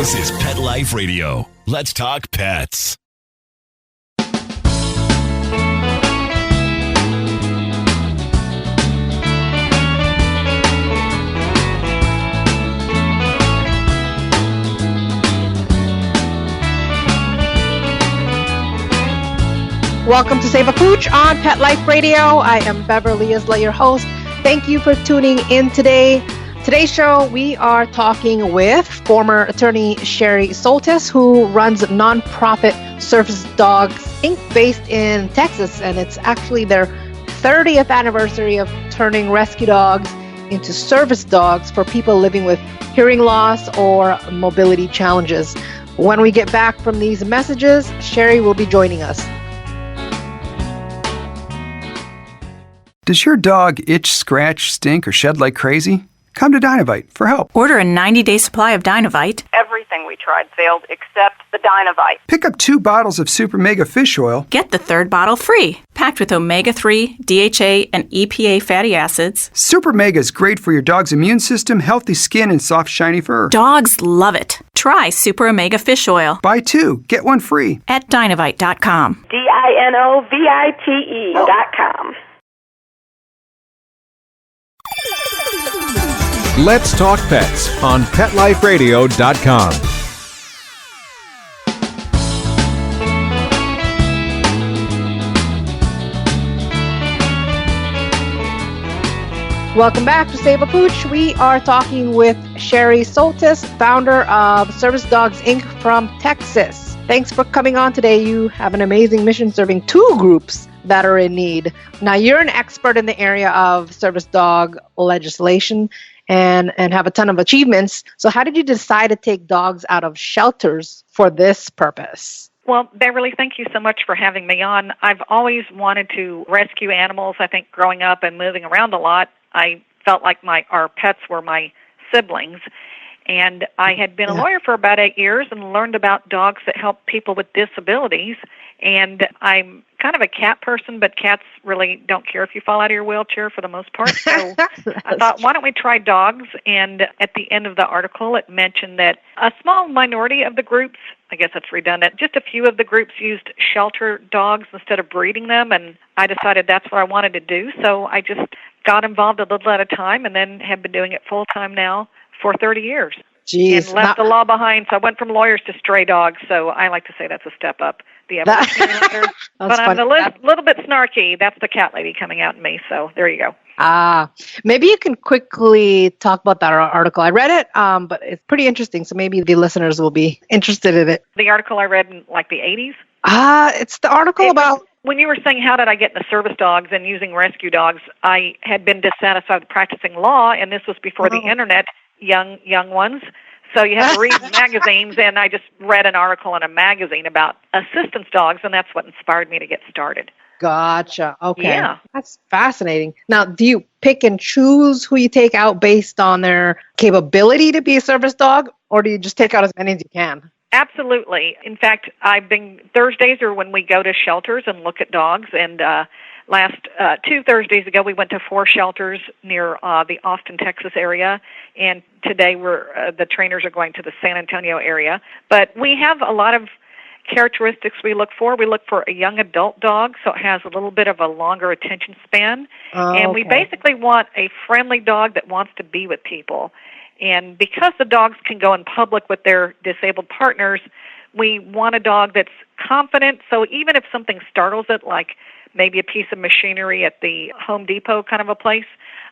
This is Pet Life Radio. Let's talk pets. Welcome to Save a Pooch on Pet Life Radio. I am Beverly Isla, your host. Thank you for tuning in today. Today's show, we are talking with former attorney Sheri Sholtes, who runs nonprofit Service Dogs Inc. based in Texas. And it's actually their 30th anniversary of turning rescue dogs into service dogs for people living with hearing loss or mobility challenges. When we get back from these messages, Sheri will be joining us. Does your dog itch, scratch, stink, or shed like crazy? Come to Dynovite for help. Order a 90-day supply of Dynovite. Everything we tried failed except the Dynovite. Pick up 2 bottles of Super Mega Fish Oil. Get the 3rd bottle free. Packed with omega-3, DHA, and EPA fatty acids. Super Mega is great for your dog's immune system, healthy skin, and soft, shiny fur. Dogs love it. Try Super Omega Fish Oil. Buy 2, get 1 free. At Dynovite.com. DINOVITE.com. Let's Talk Pets on PetLifeRadio.com. Welcome back to Save a Pooch. We are talking with Sheri Sholtes, founder of Service Dogs Inc. from Texas. Thanks for coming on today. You have an amazing mission serving 2 groups that are in need. Now, you're an expert in the area of service dog legislation and have a ton of achievements. So how did you decide to take dogs out of shelters for this purpose? Well, Beverly, thank you so much for having me on. I've always wanted to rescue animals. I think growing up and moving around a lot, I felt like our pets were my siblings. And I had been a lawyer for about 8 years and learned about dogs that help people with disabilities. And I'm kind of a cat person, but cats really don't care if you fall out of your wheelchair for the most part. So I thought, why don't we try dogs? And at the end of the article, it mentioned that a small minority of the groups, I guess that's redundant, just a few of the groups used shelter dogs instead of breeding them. And I decided that's what I wanted to do. So I just got involved a little at a time and then have been doing it full time now for 30 years. Jeez, and left the law behind. So I went from lawyers to stray dogs. So I like to say that's a step up. The evolutionary ladder. But I'm a little bit snarky. That's the cat lady coming out in me. So there you go. Maybe you can quickly talk about that article. I read it, but it's pretty interesting. So maybe the listeners will be interested in it. The article I read in like the 80s? It's the article about... When you were saying how did I get into service dogs and using rescue dogs, I had been dissatisfied with practicing law, and this was before the internet, young ones. So you have to read magazines, and I just read an article in a magazine about assistance dogs, and that's what inspired me to get started. Gotcha. Okay. Yeah. That's fascinating. Now, do you pick and choose who you take out based on their capability to be a service dog, or do you just take out as many as you can? Absolutely. In fact, Thursdays are when we go to shelters and look at dogs, and last 2 Thursdays ago, we went to 4 shelters near the Austin, Texas area, and today the trainers are going to the San Antonio area. But we have a lot of characteristics we look for. We look for a young adult dog, so it has a little bit of a longer attention span, and we basically want a friendly dog that wants to be with people. And because the dogs can go in public with their disabled partners, we want a dog that's confident, so even if something startles it, like maybe a piece of machinery at the Home Depot kind of a place,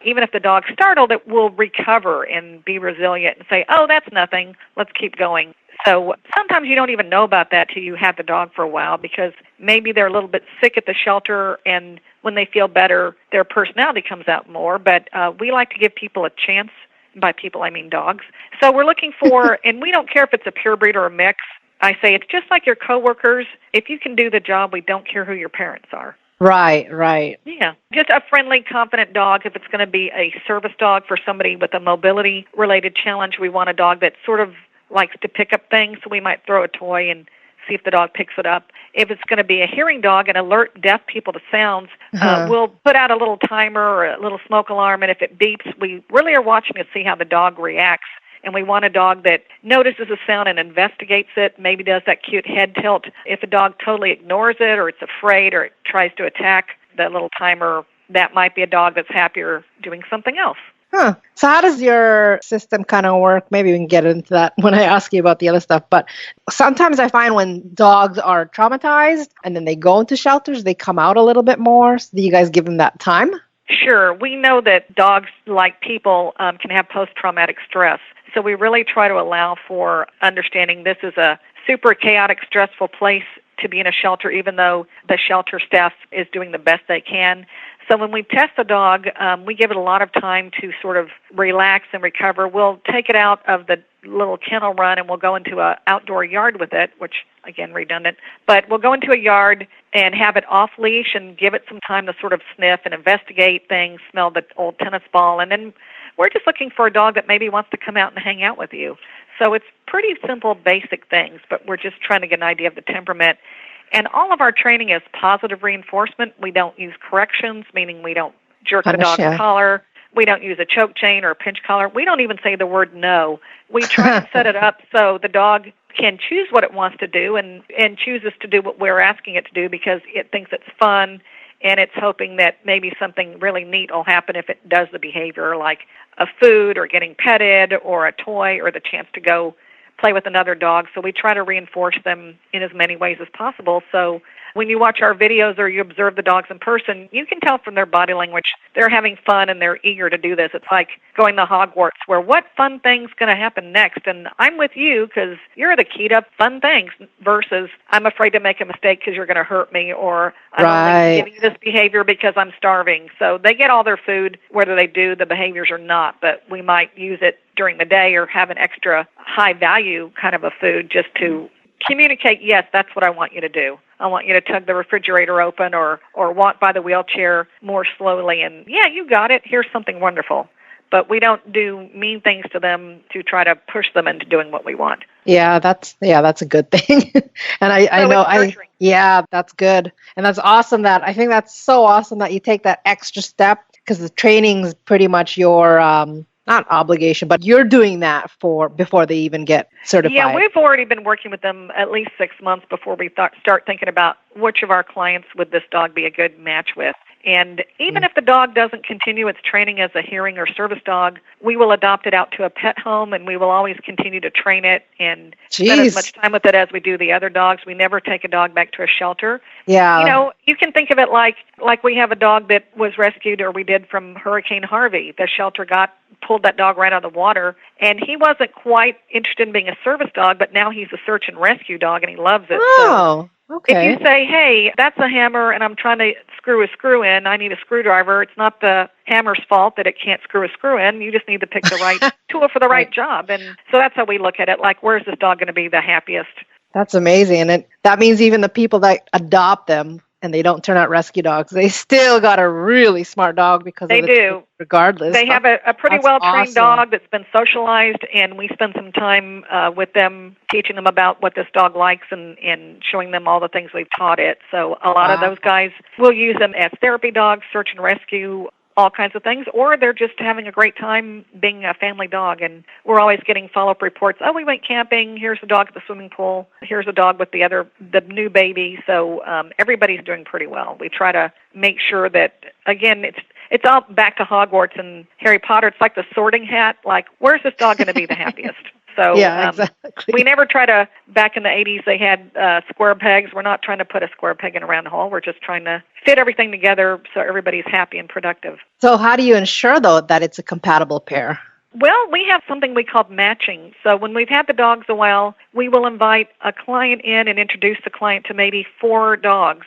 even if the dog's startled, it will recover and be resilient and say, oh, that's nothing, let's keep going. So sometimes you don't even know about that till you have the dog for a while, because maybe they're a little bit sick at the shelter, and when they feel better, their personality comes out more. But we like to give people a chance. By people, I mean dogs. So we're looking for, and we don't care if it's a pure breed or a mix. I say it's just like your coworkers. If you can do the job, we don't care who your parents are. Right. Yeah, just a friendly, confident dog. If it's going to be a service dog for somebody with a mobility-related challenge, we want a dog that sort of likes to pick up things, so we might throw a toy and see if the dog picks it up. If it's going to be a hearing dog and alert deaf people to sounds, we'll put out a little timer or a little smoke alarm, and if it beeps, we really are watching to see how the dog reacts. and we want a dog that notices a sound and investigates it, maybe does that cute head tilt. If a dog totally ignores it or it's afraid or it tries to attack that little timer, that might be a dog that's happier doing something else. Huh. So how does your system kind of work? Maybe we can get into that when I ask you about the other stuff. But sometimes I find when dogs are traumatized and then they go into shelters, they come out a little bit more. So do you guys give them that time? Sure. We know that dogs, like people, can have post-traumatic stress. So we really try to allow for understanding this is a super chaotic, stressful place to be in a shelter, even though the shelter staff is doing the best they can. So when we test a dog, we give it a lot of time to sort of relax and recover. We'll take it out of the little kennel run and we'll go into an outdoor yard with it, which, again, redundant. But we'll go into a yard and have it off leash and give it some time to sort of sniff and investigate things, smell the old tennis ball. And then we're just looking for a dog that maybe wants to come out and hang out with you. So it's pretty simple, basic things, but we're just trying to get an idea of the temperament. And all of our training is positive reinforcement. We don't use corrections, meaning we don't jerk the dog's collar. We don't use a choke chain or a pinch collar. We don't even say the word no. We try to set it up so the dog can choose what it wants to do and chooses to do what we're asking it to do because it thinks it's fun and it's hoping that maybe something really neat will happen if it does the behavior, like a food or getting petted or a toy or the chance to go play with another dog. So we try to reinforce them in as many ways as possible. So when you watch our videos or you observe the dogs in person, you can tell from their body language they're having fun and they're eager to do this. It's like going to Hogwarts, where what fun thing's going to happen next? And I'm with you because you're the key to fun things versus I'm afraid to make a mistake because you're going to hurt me, or I'm only giving you this behavior because I'm starving. So they get all their food, whether they do the behaviors or not, but we might use it during the day or have an extra high value kind of a food just to communicate, yes, that's what I want you to do. I want you to tug the refrigerator open or walk by the wheelchair more slowly. And, yeah, you got it. Here's something wonderful. But we don't do mean things to them to try to push them into doing what we want. Yeah, that's a good thing. And that's good. And that's awesome I think that's so awesome that you take that extra step because the training's pretty much your not obligation, but you're doing that before they even get certified. Yeah, we've already been working with them at least 6 months before we start thinking about which of our clients would this dog be a good match with. And even if the dog doesn't continue its training as a hearing or service dog, we will adopt it out to a pet home, and we will always continue to train it and spend as much time with it as we do the other dogs. We never take a dog back to a shelter. Yeah. You know, you can think of it like we have a dog that was rescued, or we did from Hurricane Harvey. The shelter pulled that dog right out of the water, and he wasn't quite interested in being a service dog, but now he's a search and rescue dog, and he loves it. Oh. Okay. If you say, hey, that's a hammer and I'm trying to screw a screw in, I need a screwdriver, it's not the hammer's fault that it can't screw a screw in. You just need to pick the right tool for the right job. And so that's how we look at it, like, where's this dog going to be the happiest? That's amazing. And that means even the people that adopt them and they don't turn out rescue dogs, they still got a really smart dog because they do. Regardless. They have a pretty well-trained dog that's been socialized, and we spend some time with them teaching them about what this dog likes and showing them all the things we've taught it. So a lot of those guys will use them as therapy dogs, search and rescue, all kinds of things, or they're just having a great time being a family dog. And we're always getting follow-up reports. Oh, we went camping. Here's the dog at the swimming pool. Here's a dog with the new baby. So everybody's doing pretty well. We try to make sure that, again, it's all back to Hogwarts and Harry Potter. It's like the sorting hat. Like, where's this dog going to be the happiest? So exactly. We never try to, back in the 80s, they had square pegs. We're not trying to put a square peg in a round hole. We're just trying to fit everything together so everybody's happy and productive. So how do you ensure, though, that it's a compatible pair? Well, we have something we call matching. So when we've had the dogs a while, we will invite a client in and introduce the client to maybe 4 dogs.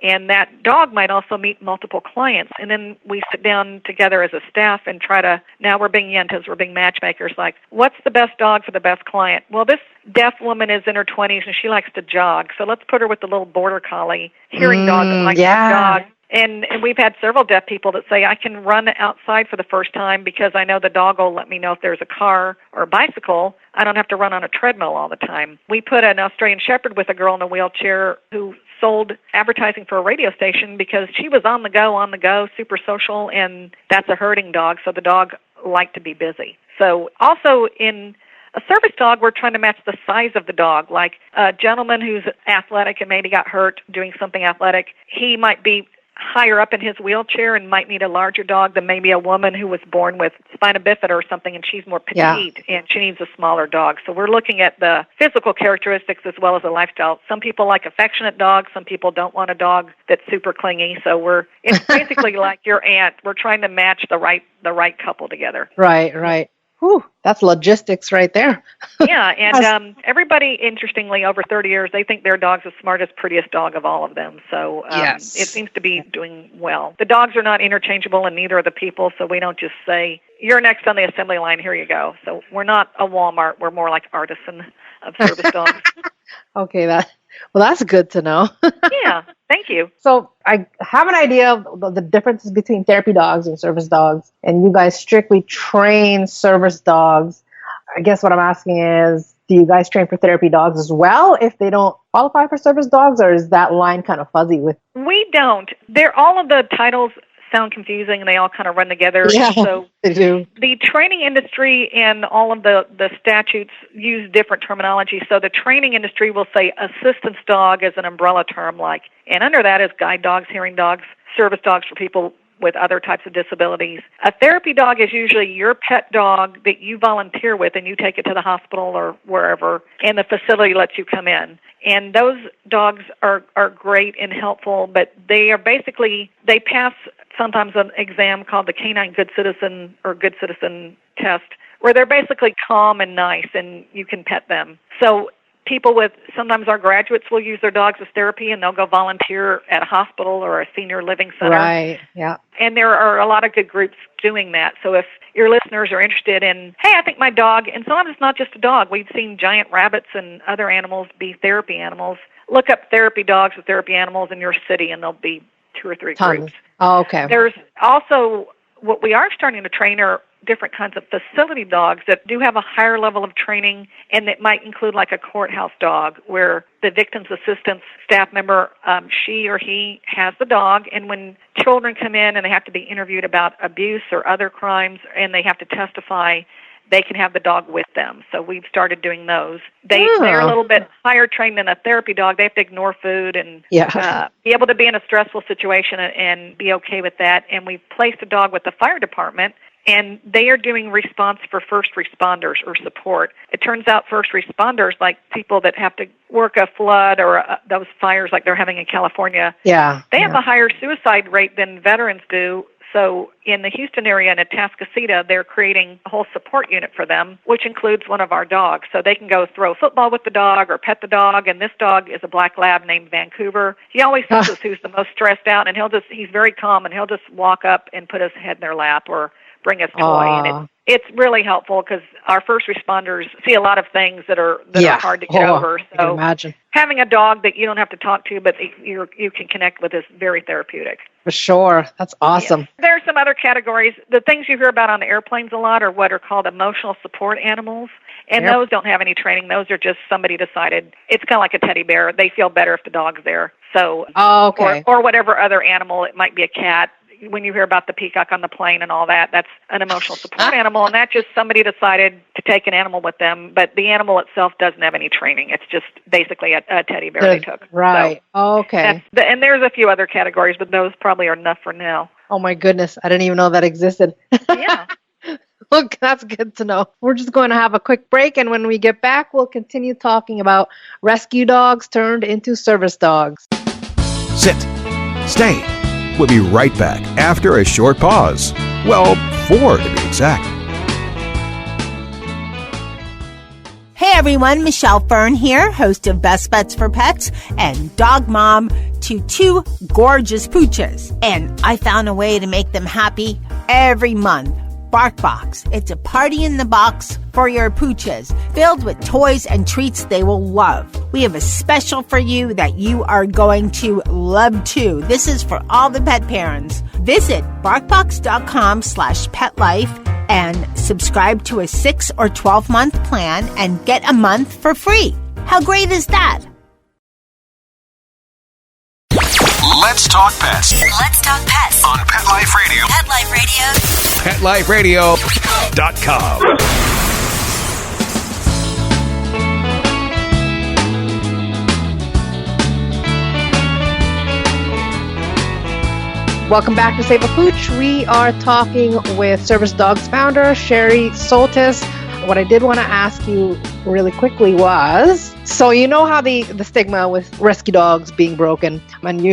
And that dog might also meet multiple clients. And then we sit down together as a staff and try to, now we're being yentas, we're being matchmakers, like, what's the best dog for the best client? Well, this deaf woman is in her 20s and she likes to jog. So let's put her with the little border collie hearing dog that likes to jog. And we've had several deaf people that say, I can run outside for the first time because I know the dog will let me know if there's a car or a bicycle. I don't have to run on a treadmill all the time. We put an Australian Shepherd with a girl in a wheelchair who sold advertising for a radio station because she was on the go, super social, and that's a herding dog, so the dog liked to be busy. So also in a service dog, we're trying to match the size of the dog. Like a gentleman who's athletic and maybe got hurt doing something athletic, he might be higher up in his wheelchair and might need a larger dog than maybe a woman who was born with spina bifida or something, and she's more petite and she needs a smaller dog. So we're looking at the physical characteristics as well as the lifestyle. Some people like affectionate dogs. Some people don't want a dog that's super clingy. So it's basically like your aunt. We're trying to match the right couple together. Right. Whew, that's logistics right there. Yeah, and everybody, interestingly, over 30 years, they think their dog's the smartest, prettiest dog of all of them. So it seems to be doing well. The dogs are not interchangeable, and neither are the people, so we don't just say, you're next on the assembly line, here you go. So we're not a Walmart. We're more like Artisan of service dogs. Okay, that's good to know. Yeah, thank you. So I have an idea of the differences between therapy dogs and service dogs, and you guys strictly train service dogs. I guess what I'm asking is, do you guys train for therapy dogs as well if they don't qualify for service dogs, or is that line kind of fuzzy with? We don't. All of the titles sound confusing and they all kind of run together. Yeah, so they do. The training industry and all of the statutes use different terminology. So the training industry will say assistance dog as an umbrella term, and under that is guide dogs, hearing dogs, service dogs for people with other types of disabilities. A therapy dog is usually your pet dog that you volunteer with and you take it to the hospital or wherever, and the facility lets you come in. And those dogs are great and helpful, but they pass sometimes an exam called the Canine Good Citizen or Good Citizen test, where they're basically calm and nice and you can pet them. So sometimes our graduates will use their dogs as therapy and they'll go volunteer at a hospital or a senior living center. Right, yeah. And there are a lot of good groups doing that. So if your listeners are interested in, hey, I think my dog, and sometimes it's not just a dog. We've seen giant rabbits and other animals be therapy animals. Look up therapy dogs or therapy animals in your city and there'll be 2 or 3 groups. Oh, okay. There's also, what we are starting to train are different kinds of facility dogs that do have a higher level of training, and that might include like a courthouse dog where the victim's assistance staff member, she or he has the dog, and when children come in and they have to be interviewed about abuse or other crimes and they have to testify, they can have the dog with them. So we've started doing those. They're a little bit higher trained than a therapy dog. They have to ignore food and be able to be in a stressful situation and be okay with that. And we've placed a dog with the fire department, and they are doing response for first responders or support. It turns out first responders, like people that have to work a flood or those fires like they're having in California, they have a higher suicide rate than veterans do. So in the Houston area and at Atascocita, they're creating a whole support unit for them, which includes one of our dogs. So they can go throw football with the dog or pet the dog. And this dog is a black lab named Vancouver. He always tells us who's the most stressed out, and he's very calm, and he'll just walk up and put his head in their lap or bring his toy. And it's really helpful because our first responders see a lot of things that are hard to get over. So I can imagine. Having a dog that you don't have to talk to, but you can connect with, is very therapeutic. For sure. That's awesome. Yeah. There are some other categories. The things you hear about on the airplanes a lot are what are called emotional support animals. And those don't have any training. Those are just somebody decided. It's kind of like a teddy bear. They feel better if the dog's there. So, or whatever other animal. It might be a cat. When you hear about the peacock on the plane and all that, that's an emotional support animal, and that's just somebody decided to take an animal with them, but the animal itself doesn't have any training. It's just basically a teddy bear they took. Right. So okay. And there's a few other categories, but those probably are enough for now. Oh, my goodness. I didn't even know that existed. Yeah. Look, that's good to know. We're just going to have a quick break, and when we get back, we'll continue talking about rescue dogs turned into service dogs. Sit. Stay. We'll be right back after a short pause. Well, 4 to be exact. Hey everyone, Michelle Fern here, host of Best Bets for Pets and dog mom to 2 gorgeous pooches. And I found a way to make them happy every month. BarkBox. It's a party in the box for your pooches, filled with toys and treats they will love. We have a special for you that you are going to love too. This is for all the pet parents. Visit barkbox.com/petlife and subscribe to a 6 or 12-month plan and get a month for free. How great is that? Let's Talk Pets Let's Talk Pets on Pet Life Radio. Pet Life Radio. PetLifeRadio.com. Welcome back to Save a Pooch. We are talking with Service Dogs founder Sheri Sholtes. What I did want to ask you really quickly was, so you know how the stigma with rescue dogs being broken, and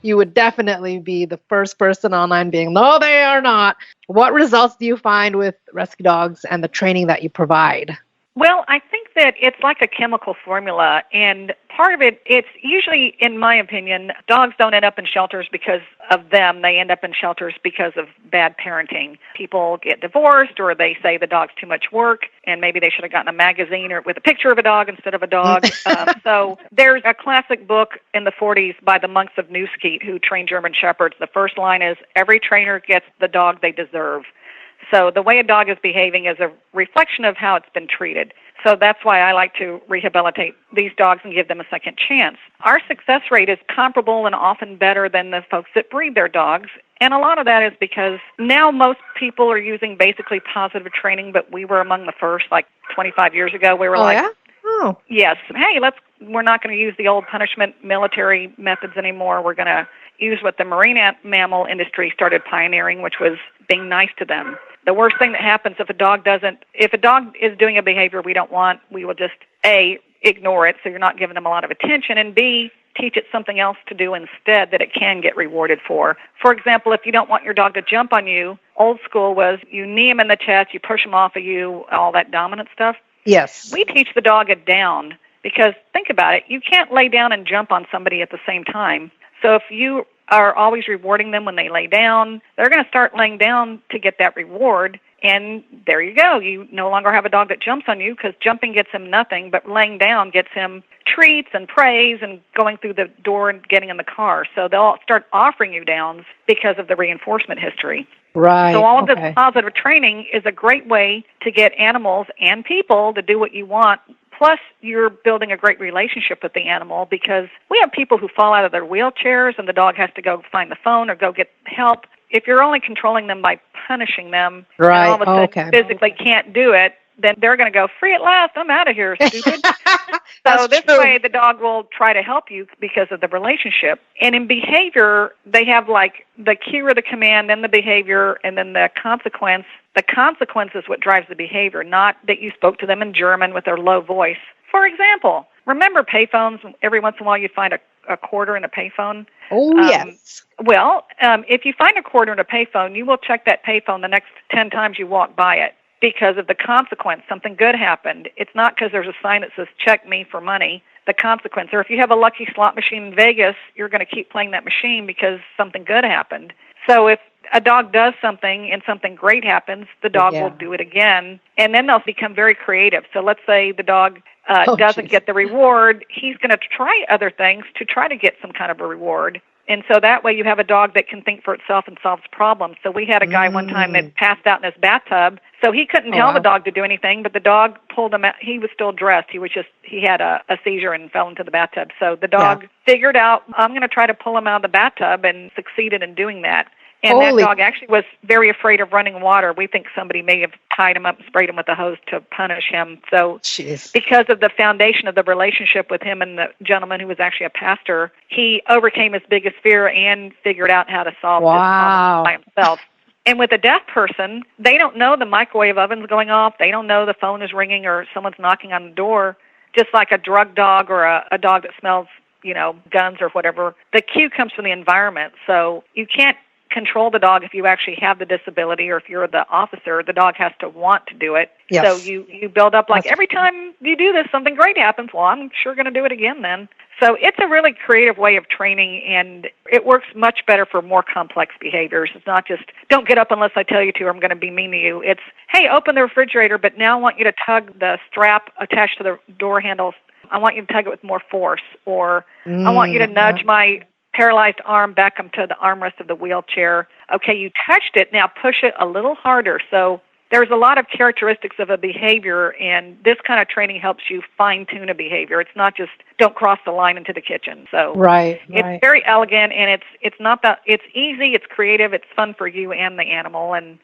you would definitely be the first person online being, no, they are not. What results do you find with rescue dogs and the training that you provide? Well, I think that it's like a chemical formula, and part of it, it's usually, in my opinion, dogs don't end up in shelters because of them. They end up in shelters because of bad parenting. People get divorced, or they say the dog's too much work, and maybe they should have gotten a magazine or with a picture of a dog instead of a dog. So there's a classic book in the 40s by the monks of Newskeet who trained German Shepherds. The first line is, every trainer gets the dog they deserve. So the way a dog is behaving is a reflection of how it's been treated. So that's why I like to rehabilitate these dogs and give them a second chance. Our success rate is comparable and often better than the folks that breed their dogs. And a lot of that is because now most people are using basically positive training, but we were among the first, like 25 years ago. We were yes, hey, we're not going to use the old punishment military methods anymore. We're going to use what the marine mammal industry started pioneering, which was being nice to them. The worst thing that happens if a dog is doing a behavior we don't want, we will just, A, ignore it, so you're not giving them a lot of attention, and B, teach it something else to do instead that it can get rewarded for. For example, if you don't want your dog to jump on you, old school was you knee him in the chest, you push him off of you, all that dominant stuff. Yes. We teach the dog a down, because think about it, you can't lay down and jump on somebody at the same time. So if you are always rewarding them when they lay down, they're going to start laying down to get that reward, and there you go. You no longer have a dog that jumps on you because jumping gets him nothing, but laying down gets him treats and praise and going through the door and getting in the car. So they'll start offering you downs because of the reinforcement history. Right. So all of this positive training is a great way to get animals and people to do what you want. Plus, you're building a great relationship with the animal, because we have people who fall out of their wheelchairs and the dog has to go find the phone or go get help. If you're only controlling them by punishing them, and all of a sudden physically can't do it, then they're going to go, free at last, I'm out of here, stupid. So this way the dog will try to help you because of the relationship. And in behavior, they have like the cue or the command, then the behavior, and then the consequence. The consequence is what drives the behavior, not that you spoke to them in German with their low voice. For example, remember payphones? Every once in a while you find a quarter in a payphone. Oh, yes. Well, if you find a quarter in a payphone, you will check that payphone the next 10 times you walk by it because of the consequence. Something good happened. It's not because there's a sign that says, check me for money. The consequence. Or if you have a lucky slot machine in Vegas, you're going to keep playing that machine because something good happened. So if a dog does something and something great happens, the dog will do it again, and then they'll become very creative. So let's say the dog doesn't get the reward. He's going to try other things to try to get some kind of a reward. And so that way you have a dog that can think for itself and solves problems. So we had a guy one time that passed out in his bathtub. So he couldn't tell the dog to do anything, but the dog pulled him out. He was still dressed. He had a seizure and fell into the bathtub. So the dog figured out, I'm going to try to pull him out of the bathtub, and succeeded in doing that. And that dog actually was very afraid of running water. We think somebody may have tied him up and sprayed him with a hose to punish him. So because of the foundation of the relationship with him and the gentleman who was actually a pastor, he overcame his biggest fear and figured out how to solve this problem by himself. And with a deaf person, they don't know the microwave oven's going off. They don't know the phone is ringing or someone's knocking on the door. Just like a drug dog or a dog that smells, guns or whatever. The cue comes from the environment. So you can't control the dog if you actually have the disability, or if you're the officer, the dog has to want to do it. Yes. So you build up like, every time you do this, something great happens. Well, I'm sure going to do it again then. So it's a really creative way of training, and it works much better for more complex behaviors. It's not just, don't get up unless I tell you to, or I'm going to be mean to you. It's, hey, open the refrigerator, but now I want you to tug the strap attached to the door handles. I want you to tug it with more force, or I want you to nudge my paralyzed arm back to the armrest of the wheelchair. Okay, you touched it, now push it a little harder. So there's a lot of characteristics of a behavior, and this kind of training helps you fine-tune a behavior. It's not just don't cross the line into the kitchen. So it's very elegant, and it's not that it's easy, it's creative, it's fun for you and the animal. And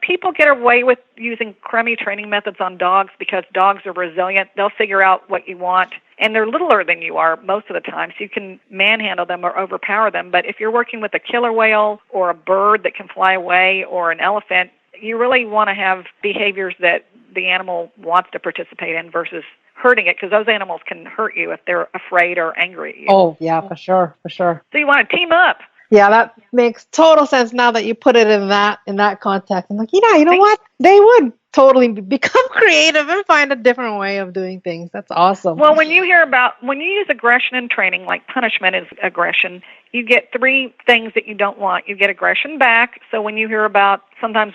people get away with using crummy training methods on dogs because dogs are resilient. They'll figure out what you want, and they're littler than you are most of the time, so you can manhandle them or overpower them. But if you're working with a killer whale or a bird that can fly away or an elephant, you really want to have behaviors that the animal wants to participate in versus hurting it, because those animals can hurt you if they're afraid or angry at you. Oh, yeah, for sure. So you want to team up. Yeah, that makes total sense now that you put it in that context. I'm like, you know what? They would totally become creative and find a different way of doing things. That's awesome. Well, when you use aggression in training, like punishment is aggression, you get 3 things that you don't want. You get aggression back. So when you hear about, sometimes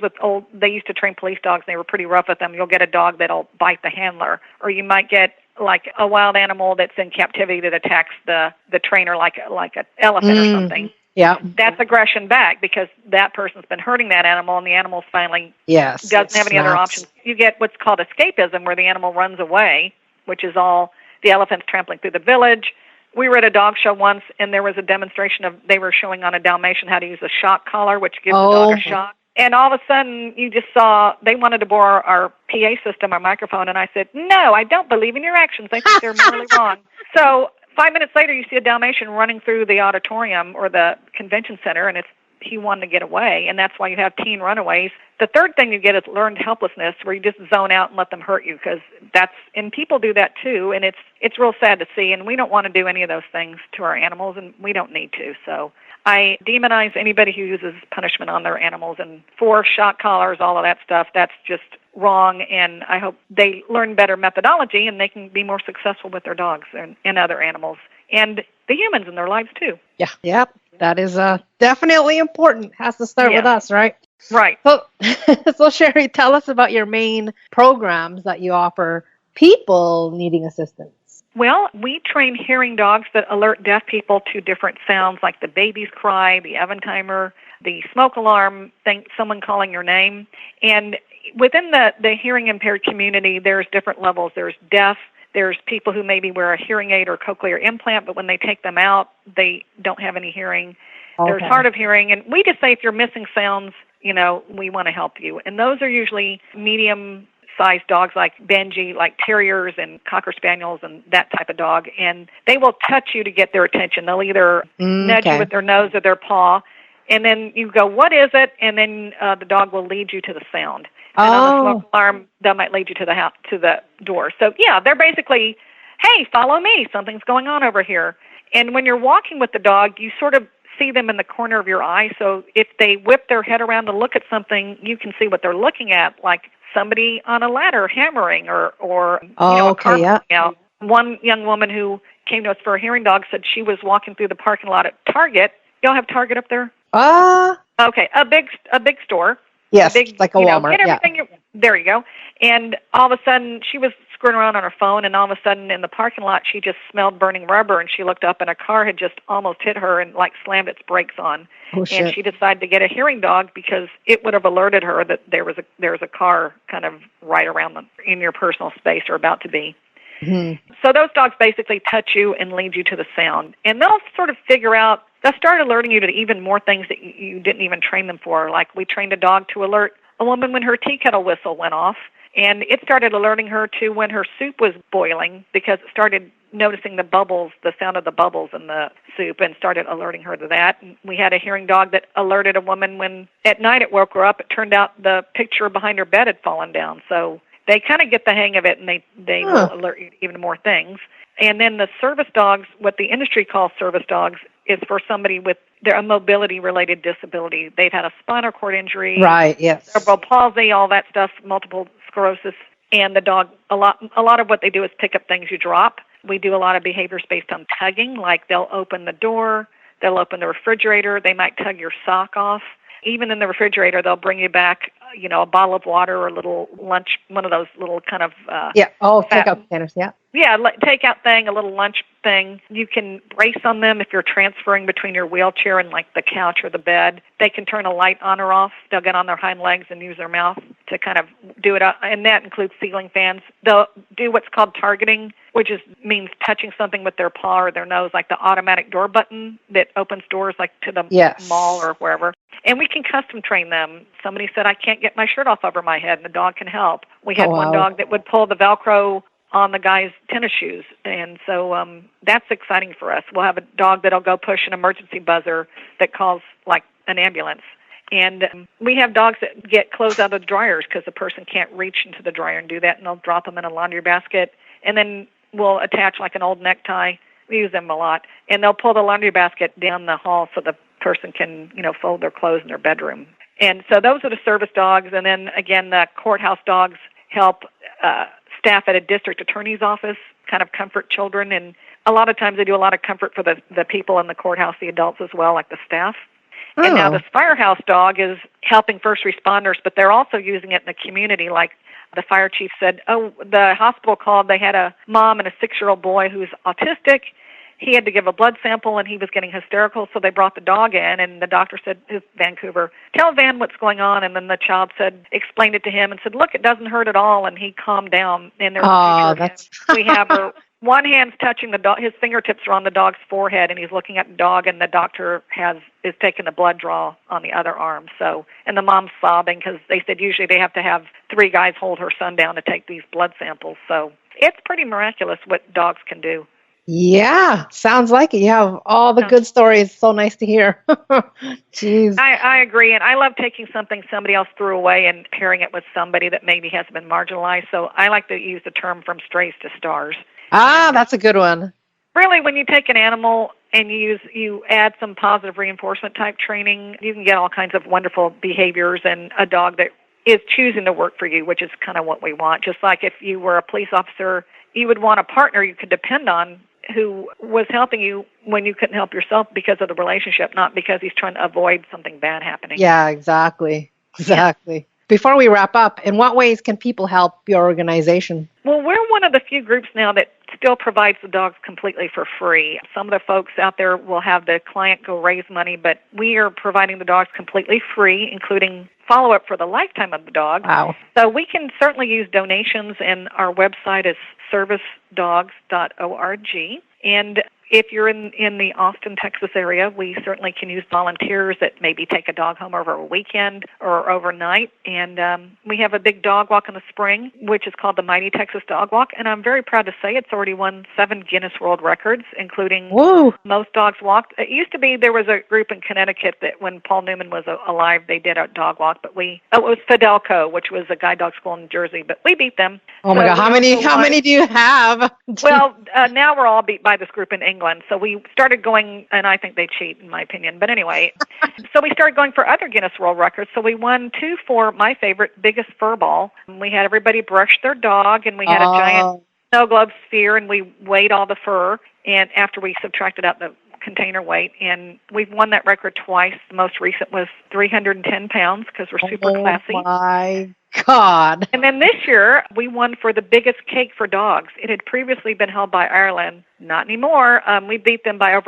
they used to train police dogs, and they were pretty rough with them. You'll get a dog that'll bite the handler, or you might get like a wild animal that's in captivity that attacks the trainer, like an elephant or something. Yeah, that's aggression back because that person's been hurting that animal, and the animal finally doesn't have any other options. You get what's called escapism, where the animal runs away, which is all the elephants trampling through the village. We were at a dog show once, and there was a demonstration they were showing on a Dalmatian how to use a shock collar, which gives the dog a shock. And all of a sudden, you just saw they wanted to bore our PA system, our microphone, and I said, "No, I don't believe in your actions. I think they're morally wrong." So 5 minutes later, you see a Dalmatian running through the auditorium or the convention center, and he wanted to get away, and that's why you have teen runaways. The third thing you get is learned helplessness, where you just zone out and let them hurt you, and people do that too, and it's real sad to see, and we don't want to do any of those things to our animals, and we don't need to. So I demonize anybody who uses punishment on their animals, and force, shock collars, all of that stuff. That's just wrong, and I hope they learn better methodology and they can be more successful with their dogs and other animals and the humans in their lives too. Yeah, yep. That is definitely important. Has to start with us, right? Right. So Sheri, tell us about your main programs that you offer people needing assistance. Well, we train hearing dogs that alert deaf people to different sounds, like the baby's cry, the Eventimer, the smoke alarm, someone calling your name. And within the hearing impaired community, there's different levels. There's deaf. There's people who maybe wear a hearing aid or cochlear implant, but when they take them out, they don't have any hearing. Okay. There's hard of hearing. And we just say if you're missing sounds, we want to help you. And those are usually medium-sized dogs like Benji, like terriers and Cocker Spaniels and that type of dog. And they will touch you to get their attention. They'll either nudge you with their nose or their paw. And then you go, what is it? And then the dog will lead you to the sound. And on the smoke alarm, they might lead you to the house, to the door. So, yeah, they're basically, hey, follow me. Something's going on over here. And when you're walking with the dog, you sort of see them in the corner of your eye. So if they whip their head around to look at something, you can see what they're looking at, like somebody on a ladder hammering or a car moving out. One young woman who came to us for a hearing dog said she was walking through the parking lot at Target. Y'all have Target up there? Okay, a big store. Yes, like a Walmart. Get everything there you go. And all of a sudden, she was screwing around on her phone, and all of a sudden, in the parking lot, she just smelled burning rubber, and she looked up, and a car had just almost hit her and, slammed its brakes on. Oh, shit. And she decided to get a hearing dog because it would have alerted her that there was a car kind of right around in your personal space or about to be. Mm-hmm. So those dogs basically touch you and lead you to the sound. And they'll sort of they'll start alerting you to even more things that you didn't even train them for. Like we trained a dog to alert a woman when her tea kettle whistle went off. And it started alerting her to when her soup was boiling because it started noticing the bubbles, the sound of the bubbles in the soup, and started alerting her to that. And we had a hearing dog that alerted a woman when at night it woke her up. It turned out the picture behind her bed had fallen down. So they kind of get the hang of it, and they will alert you to even more things. And then the service dogs, what the industry calls service dogs, is for somebody with their mobility-related disability. They've had a spinal cord injury, right? Yes, cerebral palsy, all that stuff, multiple sclerosis. And the dog, a lot of what they do is pick up things you drop. We do a lot of behaviors based on tugging, like they'll open the door, they'll open the refrigerator, they might tug your sock off. Even in the refrigerator, they'll bring you back a bottle of water or a little lunch, one of those little kind of take-out containers, yeah. Yeah, takeout thing, a little lunch thing. You can brace on them if you're transferring between your wheelchair and like the couch or the bed. They can turn a light on or off. They'll get on their hind legs and use their mouth to kind of do it. And that includes ceiling fans. They'll do what's called targeting, which means touching something with their paw or their nose, like the automatic door button that opens doors like to the mall or wherever. And we can custom train them. Somebody said, I can't get my shirt off over my head, and the dog can help. We had one dog that would pull the Velcro on the guy's tennis shoes. And so that's exciting for us. We'll have a dog that'll go push an emergency buzzer that calls like an ambulance. And we have dogs that get clothes out of the dryers because the person can't reach into the dryer and do that, and they'll drop them in a laundry basket. And then we'll attach like an old necktie. We use them a lot. And they'll pull the laundry basket down the hall so the person can, fold their clothes in their bedroom. And so those are the service dogs. And then, again, the courthouse dogs help staff at a district attorney's office kind of comfort children. And a lot of times they do a lot of comfort for the people in the courthouse, the adults as well, like the staff. Oh. And now this firehouse dog is helping first responders, but they're also using it in the community. Like the fire chief said, the hospital called. They had a mom and a 6-year-old boy who's autistic. He had to give a blood sample, and he was getting hysterical, so they brought the dog in, and the doctor said, Vancouver, tell Van what's going on. And then the child explained it to him and said, look, it doesn't hurt at all, and he calmed down. And there's a picture of him. We have her, one hand's touching the dog, his fingertips are on the dog's forehead, and he's looking at the dog, and the doctor is taking the blood draw on the other arm. So, and the mom's sobbing because they said usually they have to have 3 guys hold her son down to take these blood samples. So it's pretty miraculous what dogs can do. Yeah, sounds like it. You have all the good stories. So nice to hear. Jeez. I agree, and I love taking something somebody else threw away and pairing it with somebody that maybe has been marginalized. So I like to use the term from strays to stars. That's a good one. Really, when you take an animal and you add some positive reinforcement type training, you can get all kinds of wonderful behaviors and a dog that is choosing to work for you, which is kind of what we want. Just like if you were a police officer, you would want a partner you could depend on who was helping you when you couldn't help yourself because of the relationship, not because he's trying to avoid something bad happening. Yeah, exactly. Yeah. Before we wrap up, in what ways can people help your organization? Well, we're one of the few groups now that still provides the dogs completely for free. Some of the folks out there will have the client go raise money, but we are providing the dogs completely free, including follow-up for the lifetime of the dog. Wow. So we can certainly use donations, and our website is servicedogs.org. And if you're in the Austin, Texas area, we certainly can use volunteers that maybe take a dog home over a weekend or overnight. And we have a big dog walk in the spring, which is called the Mighty Texas Dog Walk. And I'm very proud to say it's already won 7 Guinness World Records, including most dogs walked. It used to be there was a group in Connecticut that when Paul Newman was alive, they did a dog walk. But it was Fidelco, which was a guide dog school in Jersey. But we beat them. Oh, my God. How many do you have? Well, now we're all beat by this group in England. So we started going, and I think they cheat, in my opinion. But anyway, so we started going for other Guinness World Records. So we won 2 for my favorite, biggest fur ball. We had everybody brush their dog, and we had a giant snow globe sphere, and we weighed all the fur. And after we subtracted out the container weight, and we've won that record twice. The most recent was 310 pounds because we're super classy. Oh, my God. And then this year, we won for the biggest cake for dogs. It had previously been held by Ireland. Not anymore. We beat them by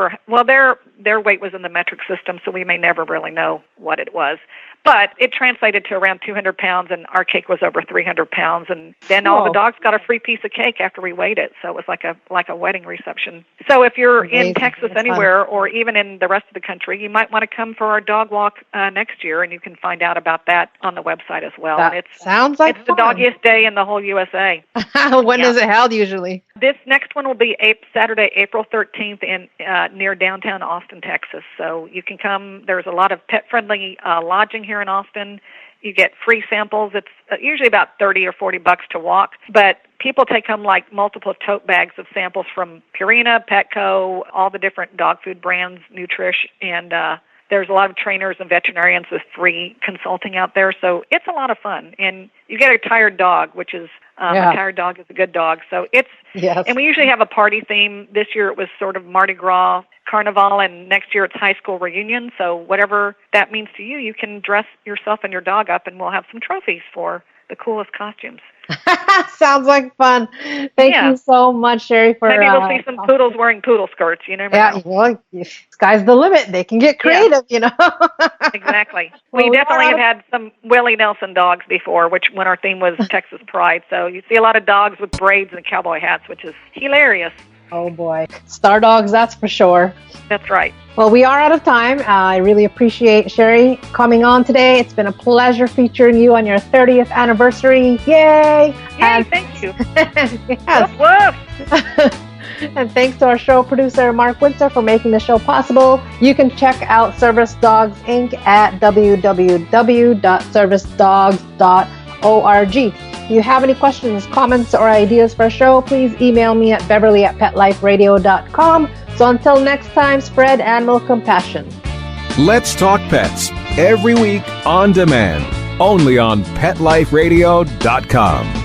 their weight was in the metric system, so we may never really know what it was. But it translated to around 200 pounds, and our cake was over 300 pounds. And then all the dogs got a free piece of cake after we weighed it. So it was like a wedding reception. So if you're in Texas anywhere or even in the rest of the country, you might want to come for our dog walk next year, and you can find out about that on the website as well. Sounds like it's the doggiest day in the whole USA. When is it held usually? This next one will be Saturday, April 13th near downtown Austin, Texas. So you can come. There's a lot of pet-friendly lodging here in Austin. You get free samples. It's usually about $30 or $40 to walk, but people take home like multiple tote bags of samples from Purina, Petco, all the different dog food brands, Nutrish, and There's a lot of trainers and veterinarians with free consulting out there, so it's a lot of fun. And you get a tired dog, which is a tired dog is a good dog. So it's and we usually have a party theme. This year it was sort of Mardi Gras Carnival, and next year it's high school reunion. So whatever that means to you, you can dress yourself and your dog up, and we'll have some trophies for the coolest costumes. Sounds like fun. Thank you so much, Sheri, for maybe we'll see some poodles wearing poodle skirts. You never know. Well, sky's the limit. They can get creative, you know. Exactly. We definitely have had some Willie Nelson dogs before, which when our theme was Texas Pride. So you see a lot of dogs with braids and cowboy hats, which is hilarious. Oh boy, star dogs, that's for sure. That's right. Well, we are out of time. I really appreciate Sheri coming on today. It's been a pleasure featuring you on your 30th anniversary. Yay! Yay, thank you. Yes. Woof, woof. And thanks to our show producer, Mark Winter, for making the show possible. You can check out Service Dogs Inc. at www.servicedogs.org. If you have any questions, comments, or ideas for a show, please email me at beverly@petliferadio.com. So until next time, spread animal compassion. Let's Talk Pets, every week on demand, only on PetLifeRadio.com.